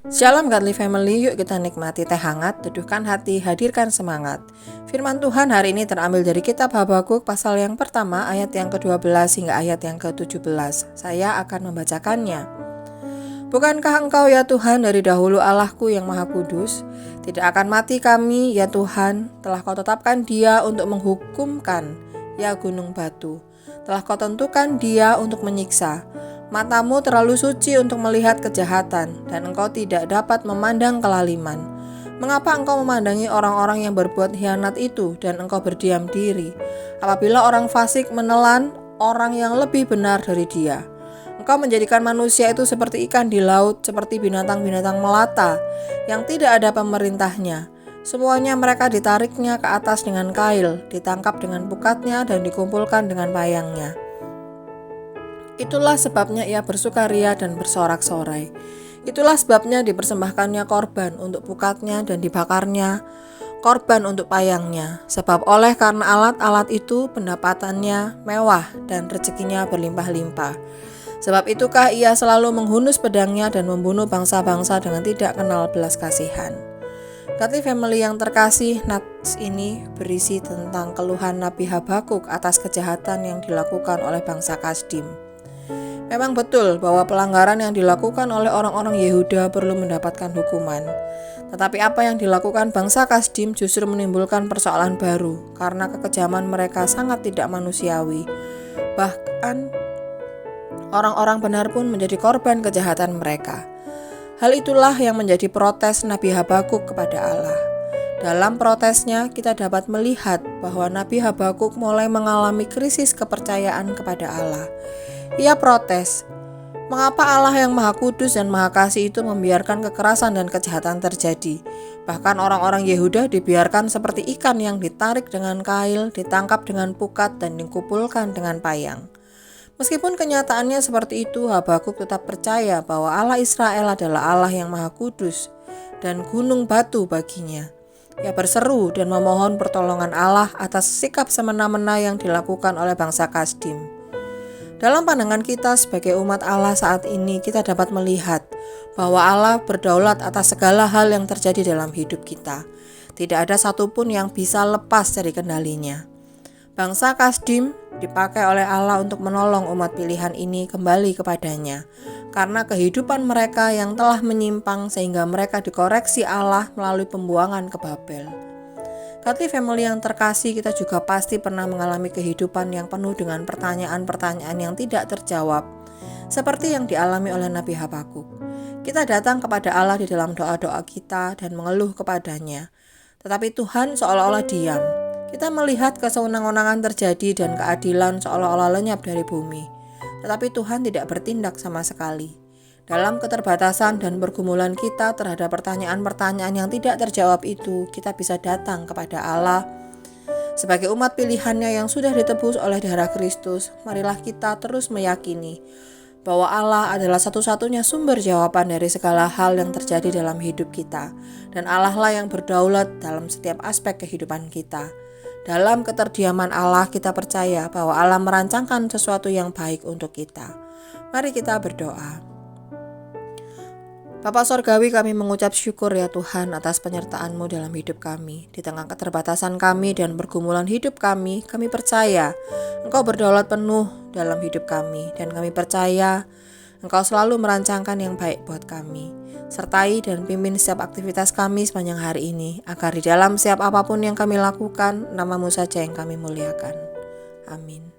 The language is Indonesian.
Shalom Godly Family, yuk kita nikmati teh hangat, teduhkan hati, hadirkan semangat. Firman Tuhan hari ini terambil dari kitab Habakuk pasal yang pertama ayat yang ke-12 hingga ayat yang ke-17. Saya akan membacakannya. Bukankah engkau ya Tuhan dari dahulu Allahku yang maha kudus? Tidak akan mati kami ya Tuhan, telah kau tetapkan dia untuk menghukumkan ya gunung batu. Telah kau tentukan dia untuk menyiksa. Matamu terlalu suci untuk melihat kejahatan, dan engkau tidak dapat memandang kelaliman. Mengapa engkau memandangi orang-orang yang berbuat khianat itu, dan engkau berdiam diri? Apabila orang fasik menelan orang yang lebih benar dari dia. Engkau menjadikan manusia itu seperti ikan di laut, seperti binatang-binatang melata, yang tidak ada pemerintahnya. Semuanya mereka ditariknya ke atas dengan kail, ditangkap dengan pukatnya, dan dikumpulkan dengan payangnya. Itulah sebabnya ia bersukaria dan bersorak-sorai. Itulah sebabnya dipersembahkannya korban untuk pukatnya dan dibakarnya korban untuk payangnya. Sebab oleh karena alat-alat itu pendapatannya mewah dan rezekinya berlimpah-limpah. Sebab itukah ia selalu menghunus pedangnya dan membunuh bangsa-bangsa dengan tidak kenal belas kasihan. Godly Family yang terkasih, nats ini berisi tentang keluhan Nabi Habakuk atas kejahatan yang dilakukan oleh bangsa Kasdim. Memang betul bahwa pelanggaran yang dilakukan oleh orang-orang Yehuda perlu mendapatkan hukuman. Tetapi apa yang dilakukan bangsa Kasdim justru menimbulkan persoalan baru karena kekejaman mereka sangat tidak manusiawi. Bahkan orang-orang benar pun menjadi korban kejahatan mereka. Hal itulah yang menjadi protes Nabi Habakuk kepada Allah. Dalam protesnya kita dapat melihat bahwa Nabi Habakuk mulai mengalami krisis kepercayaan kepada Allah. Ia protes, mengapa Allah yang maha kudus dan maha kasih itu membiarkan kekerasan dan kejahatan terjadi? Bahkan orang-orang Yehuda dibiarkan seperti ikan yang ditarik dengan kail, ditangkap dengan pukat, dan dikumpulkan dengan payang. Meskipun kenyataannya seperti itu, Habakuk tetap percaya bahwa Allah Israel adalah Allah yang maha kudus dan gunung batu baginya. Ia berseru dan memohon pertolongan Allah atas sikap semena-mena yang dilakukan oleh bangsa Kasdim. Dalam pandangan kita sebagai umat Allah saat ini, kita dapat melihat bahwa Allah berdaulat atas segala hal yang terjadi dalam hidup kita. Tidak ada satupun yang bisa lepas dari kendalinya. Bangsa Kasdim dipakai oleh Allah untuk menolong umat pilihan ini kembali kepadanya, karena kehidupan mereka yang telah menyimpang sehingga mereka dikoreksi Allah melalui pembuangan ke Babel. Godly Family yang terkasih, kita juga pasti pernah mengalami kehidupan yang penuh dengan pertanyaan-pertanyaan yang tidak terjawab, seperti yang dialami oleh Nabi Habakuk. Kita datang kepada Allah di dalam doa-doa kita dan mengeluh kepadanya, tetapi Tuhan seolah-olah diam. Kita melihat kesewenang-wenangan terjadi dan keadilan seolah-olah lenyap dari bumi, tetapi Tuhan tidak bertindak sama sekali. Dalam keterbatasan dan pergumulan kita terhadap pertanyaan-pertanyaan yang tidak terjawab itu, kita bisa datang kepada Allah. Sebagai umat pilihannya yang sudah ditebus oleh darah Kristus, marilah kita terus meyakini bahwa Allah adalah satu-satunya sumber jawaban dari segala hal yang terjadi dalam hidup kita. Dan Allah lah yang berdaulat dalam setiap aspek kehidupan kita. Dalam keterdiaman Allah, kita percaya bahwa Allah merancangkan sesuatu yang baik untuk kita. Mari kita berdoa. Bapa Sorgawi, kami mengucap syukur ya Tuhan atas penyertaan-Mu dalam hidup kami. Di tengah keterbatasan kami dan pergumulan hidup kami percaya Engkau berdaulat penuh dalam hidup kami. Dan kami percaya Engkau selalu merancangkan yang baik buat kami. Sertai dan pimpin setiap aktivitas kami sepanjang hari ini, agar di dalam setiap apapun yang kami lakukan, nama-Mu saja yang kami muliakan. Amin.